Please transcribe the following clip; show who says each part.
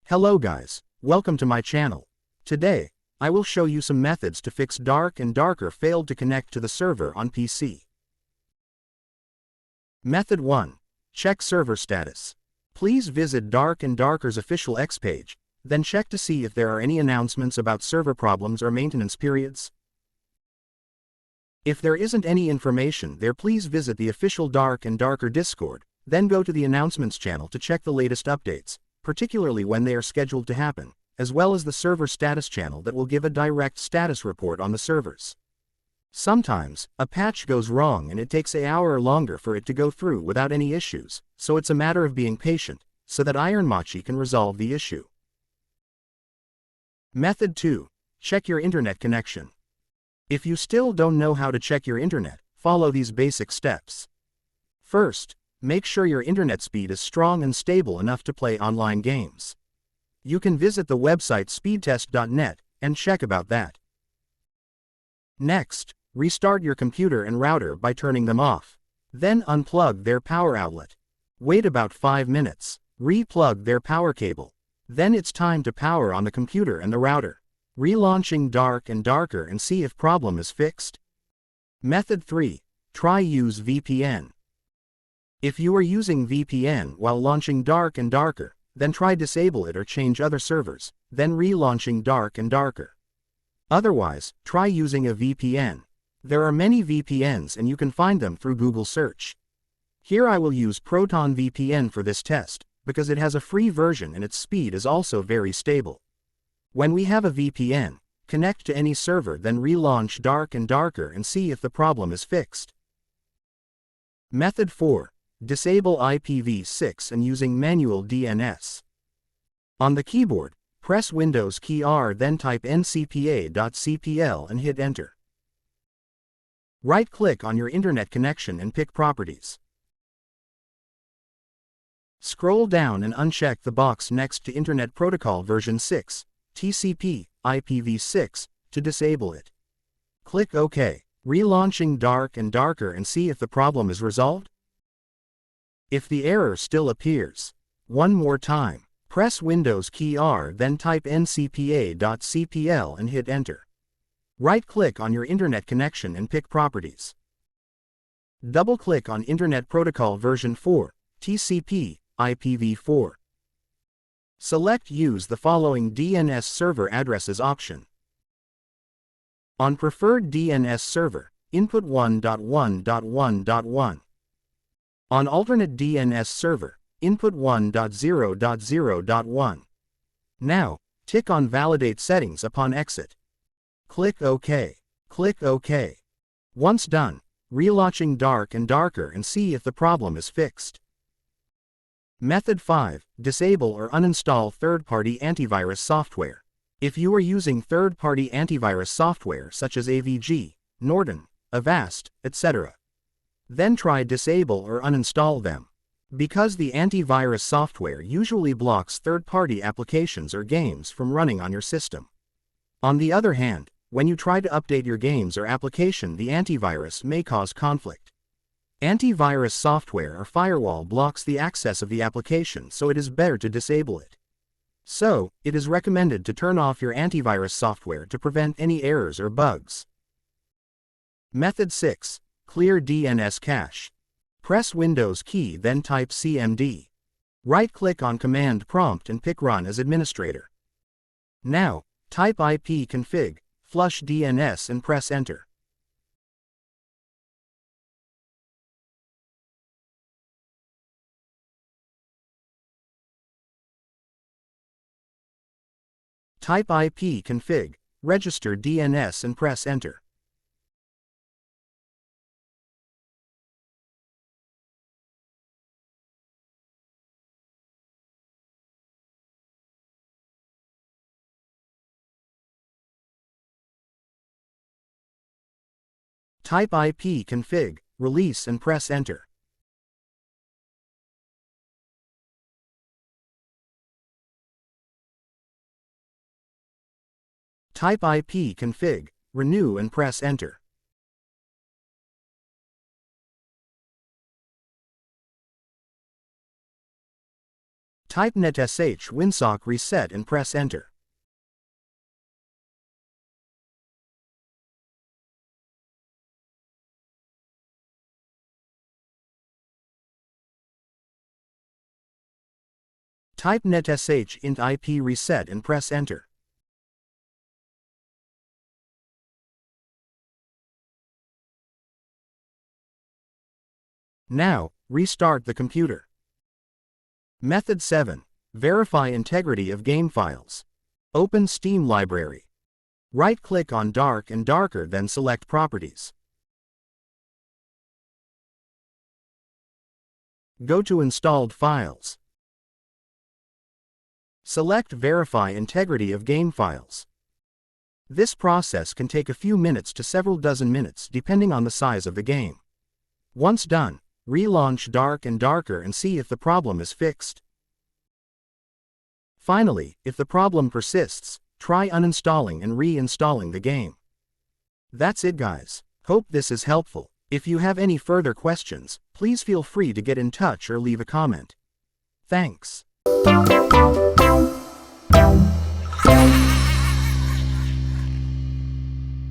Speaker 1: Hello guys, welcome to my channel. Today, I will show you some methods to fix Dark and Darker failed to connect to the server on PC. Method 1. Check server status. Please visit Dark and Darker's official X page, then check to see if there are any announcements about server problems or maintenance periods. If there isn't any information there, please visit the official Dark and Darker Discord, then go to the announcements channel to check the latest updates, particularly when they are scheduled to happen, as well as the server status channel that will give a direct status report on the servers. Sometimes, a patch goes wrong and it takes an hour or longer for it to go through without any issues, so it's a matter of being patient, so that Ironmachi can resolve the issue. Method 2. Check your internet connection. If you still don't know how to check your internet, follow these basic steps. First, make sure your internet speed is strong and stable enough to play online games. You can visit the website speedtest.net and check about that. Next, restart your computer and router by turning them off. Then unplug their power outlet. Wait about 5 minutes. Re-plug their power cable. Then it's time to power on the computer and the router. Relaunching Dark and Darker and see if problem is fixed. Method 3. Try use VPN. If you are using VPN while launching Dark and Darker, then try disable it or change other servers, then relaunching Dark and Darker. Otherwise, try using a VPN. There are many VPNs and you can find them through Google search. Here I will use Proton VPN for this test, because it has a free version and its speed is also very stable. When we have a VPN, connect to any server, then relaunch Dark and Darker and see if the problem is fixed. Method 4. Disable IPv6 and using manual DNS. On the keyboard, press Windows key R, then type ncpa.cpl and hit enter. Right-click on your internet connection and pick Properties. Scroll down and uncheck the box next to Internet Protocol version 6, TCP, IPv6, to disable it. Click OK. Relaunching Dark and Darker and see if the problem is resolved. If the error still appears, one more time, press Windows key R, then type ncpa.cpl and hit enter. Right-click on your internet connection and pick Properties. Double-click on Internet Protocol version 4, TCP, IPv4. Select Use the following DNS server addresses option. On preferred DNS server, input 1.1.1.1. On alternate DNS server, input 1.0.0.1. Now, tick on Validate Settings upon exit. Click OK. Click OK. Once done, relaunching Dark and Darker and see if the problem is fixed. Method 5. Disable or uninstall third-party antivirus software. If you are using third-party antivirus software such as AVG, Norton, Avast, etc., then try disable or uninstall them. Because the antivirus software usually blocks third-party applications or games from running on your system. On the other hand, when you try to update your games or application, the antivirus may cause conflict. Antivirus software or firewall blocks the access of the application, so it is better to disable it. So, it is recommended to turn off your antivirus software to prevent any errors or bugs. Method 6. Clear DNS cache. Press Windows key, then type CMD. Right-click on Command Prompt and pick Run as administrator. Now, type ipconfig, flush DNS and press Enter. Type ipconfig, register DNS and press Enter. Type ipconfig, release and press Enter. Type ipconfig, renew and press Enter. Type netsh winsock reset and press enter. Type netsh int IP reset and press enter. Now, restart the computer. Method 7. Verify integrity of game files. Open Steam library. Right-click on Dark and Darker, then select Properties. Go to Installed Files. Select Verify integrity of game files. This process can take a few minutes to several dozen minutes depending on the size of the game. Once done, relaunch Dark and Darker and see if the problem is fixed. Finally, if the problem persists, try uninstalling and reinstalling the game. That's it, guys. Hope this is helpful. If you have any further questions, please feel free to get in touch or leave a comment. Thanks.